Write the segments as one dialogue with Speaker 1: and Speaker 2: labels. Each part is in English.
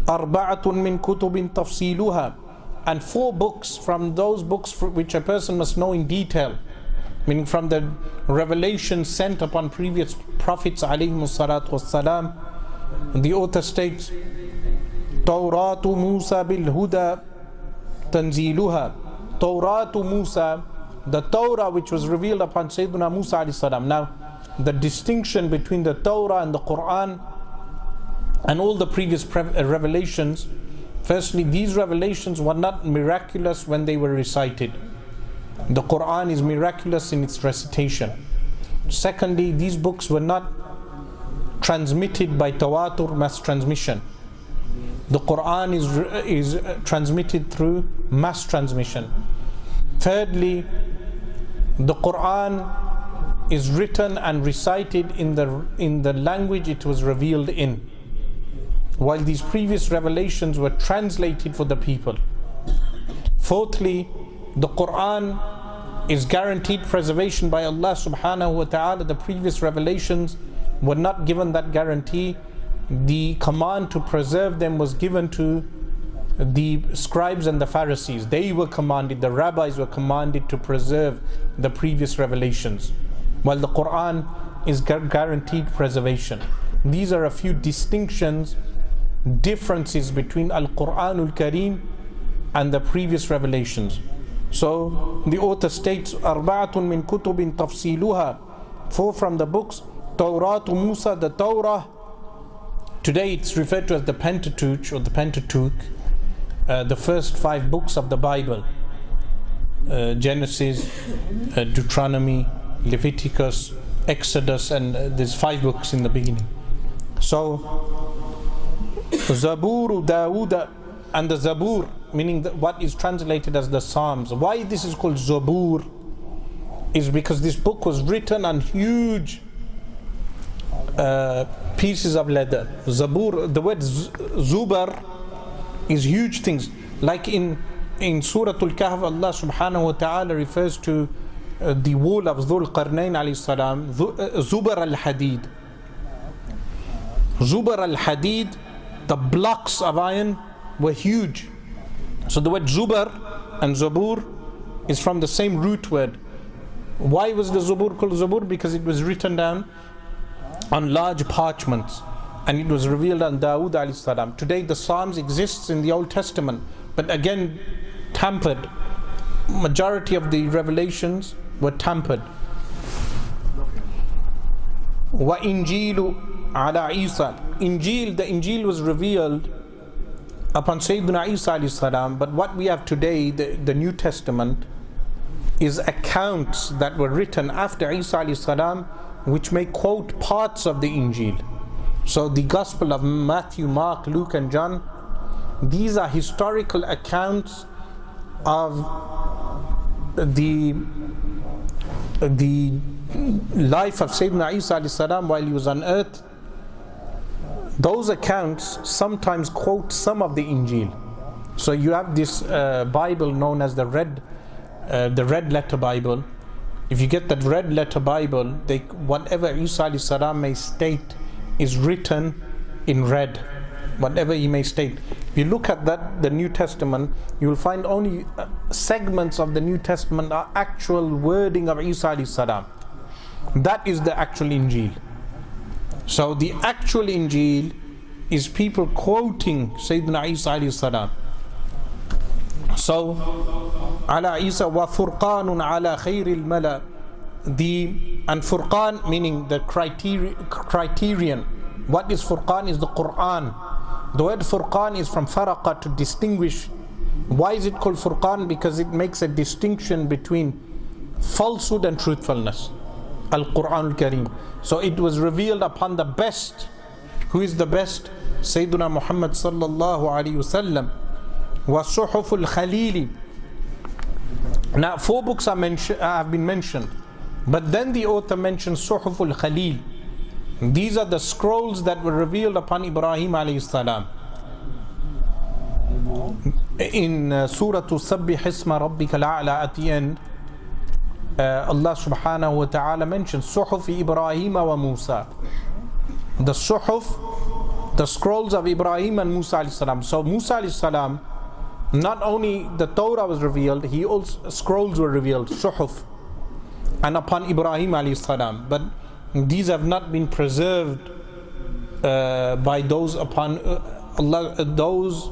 Speaker 1: أربعة من كتب تفصيلها, and 4 books from those books which a person must know in detail, meaning from the revelation sent upon previous prophets alayhimu salatu wassalam. The author states, Tawratu Musa bil Huda Tanziluha. Tawratu Musa, the Torah which was revealed upon Sayyidina Musa alayhi salam. Now, the distinction between the Torah and the Quran and all the previous revelations, firstly, these revelations were not miraculous when they were recited. The Quran is miraculous in its recitation. Secondly, these books were not transmitted by tawatur, mass transmission. The Quran is transmitted through mass transmission. Thirdly, the Quran is written and recited in the language it was revealed in, while these previous revelations were translated for the people. Fourthly, the Quran is guaranteed preservation by Allah subhanahu wa ta'ala. The previous revelations were not given that guarantee. The command to preserve them was given to the scribes and the Pharisees. They were commanded, the rabbis were commanded to preserve the previous revelations, while the Quran is guaranteed preservation. These are a few distinctions, differences between Al-Quranul Kareem and the previous revelations. So the author states, Arba'atun min kutubin tafsiluha, 4 from the books. Tawratu Musa, the Torah. Today it's referred to as the Pentateuch or the Pentateuch, the first 5 books of the Bible. Genesis, Deuteronomy, Leviticus, Exodus, and there's 5 books in the beginning. So Zabur Dawood, and the Zabur, meaning what is translated as the Psalms. Why this is called Zabur is because this book was written on huge pieces of leather. Zabur, the word Zubar is huge things. Like in Surah Al-Kahf, Allah subhanahu wa ta'ala refers to the wall of Dhul Qarnayn alayhi salam, Zubar al-Hadid. Zubar al-Hadid, the blocks of iron were huge. So the word Zubar and Zabur is from the same root word. Why was the Zabur called Zabur? Because it was written down on large parchments, and it was revealed on Dawood alayhi salam. Today the Psalms exists in the Old Testament, but again tampered. Majority of the revelations were tampered. Wa Injilu ala Isa. Injil, the Injil was revealed upon Sayyidina Isa alayhi salam, but what we have today, the New Testament, is accounts that were written after Isa alayhi salam, which may quote parts of the Injil. So the Gospel of Matthew, Mark, Luke and John, these are historical accounts of the life of Sayyidina Isa alayhi salam while he was on earth. Those accounts sometimes quote some of the Injil. So you have this Bible known as the red letter Bible. If you get that red letter Bible, whatever Isa alayhi salam may state is written in red. Whatever he may state. If you look at that, the New Testament, you will find only segments of the New Testament are actual wording of Isa alayhi salam. That is the actual Injil. So the actual Injil is people quoting Sayyidina Isa alayhi salam. So ala Isa wa furqanun ala khairil mala. And Furqan meaning the criterion. What is Furqan is the Quran. The word Furqan is from faraqa, to distinguish. Why is it called Furqan? Because it makes a distinction between falsehood and truthfulness. Al-Quran al-Kareem. So it was revealed upon the best. Who is the best? Sayyiduna Muhammad sallallahu alayhi wasallam. Wa suhuful khalili. Now 4 books have been mentioned, but then the author mentions Suhuful Khalil. These are the scrolls that were revealed upon Ibrahim alayhi salam. In Surah Sabbih Isma Rabbika al-A'la, at the end, Allah subhanahu wa ta'ala mentions Suhuf Ibrahim wa Musa. The Suhuf, the scrolls of Ibrahim and Musa alayhi salam. So Musa alayhi salam, not only the Torah was revealed, he also scrolls were revealed, suhuf, and upon Ibrahim alayhi salam. But these have not been preserved by those upon Allah, those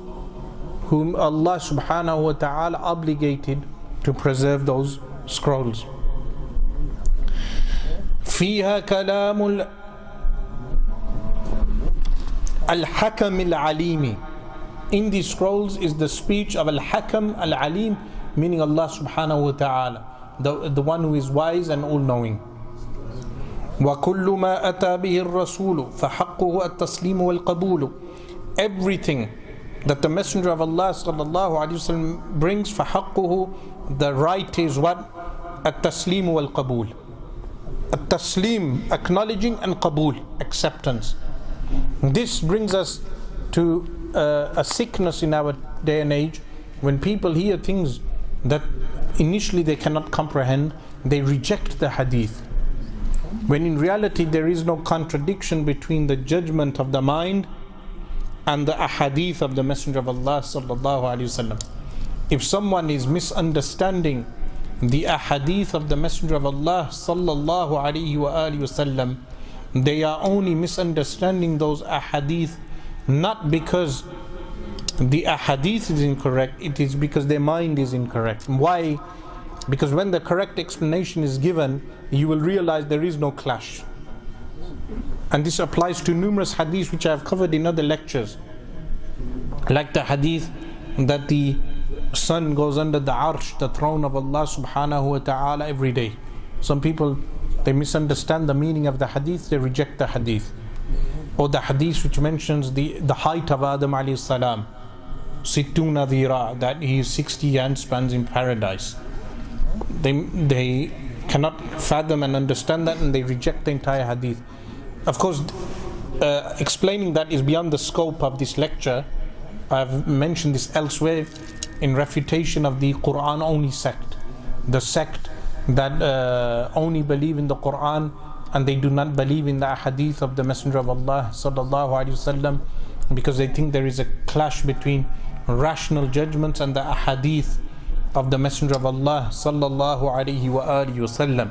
Speaker 1: whom Allah subhanahu wa ta'ala obligated to preserve those scrolls. فيها كلام الحكم العليم. In these scrolls is the speech of Al-Hakam Al-Alim, meaning Allah subhanahu wa ta'ala, the one who is wise and all-knowing. وَكُلُّ مَا أَتَى بِهِ الرَّسُولُ فَحَقُّهُ التَّسْلِيمُ وَالْقَبُولُ. Everything that the Messenger of Allah sallallahu alaihi wasallam brings, فَحَقُّهُ, the right is what? التَّسْلِيمُ وَالْقَبُولُ. At-taslim, acknowledging, and qabul, acceptance. This brings us to a sickness in our day and age. When people hear things that initially they cannot comprehend, they reject the hadith, when in reality there is no contradiction between the judgment of the mind and the ahadith of the Messenger of Allah sallallahu alaihi wasallam. If someone is misunderstanding the ahadith of the Messenger of Allah sallallahu alaihi wasallam, they are only misunderstanding those ahadith not because the ahadith is incorrect, it is because their mind is incorrect. Why? Because when the correct explanation is given, you will realize there is no clash. And this applies to numerous hadiths which I have covered in other lectures, like the hadith that the sun goes under the arsh, the throne of Allah subhanahu wa ta'ala, every day. Some people, they misunderstand the meaning of the hadith, they reject the hadith. Or the hadith which mentions the height of Adam alayhi salam, sittuna dhira, that he is 60 handspans in paradise. They cannot fathom and understand that, and they reject the entire hadith. Of course, explaining that is beyond the scope of this lecture. I have mentioned this elsewhere in refutation of the Quran only sect, the sect that only believe in the Quran and they do not believe in the hadith of the Messenger of Allah sallallahu alaihi wasallam, because they think there is a clash between rational judgments and the hadith of the Messenger of Allah sallallahu alaihi wasallam.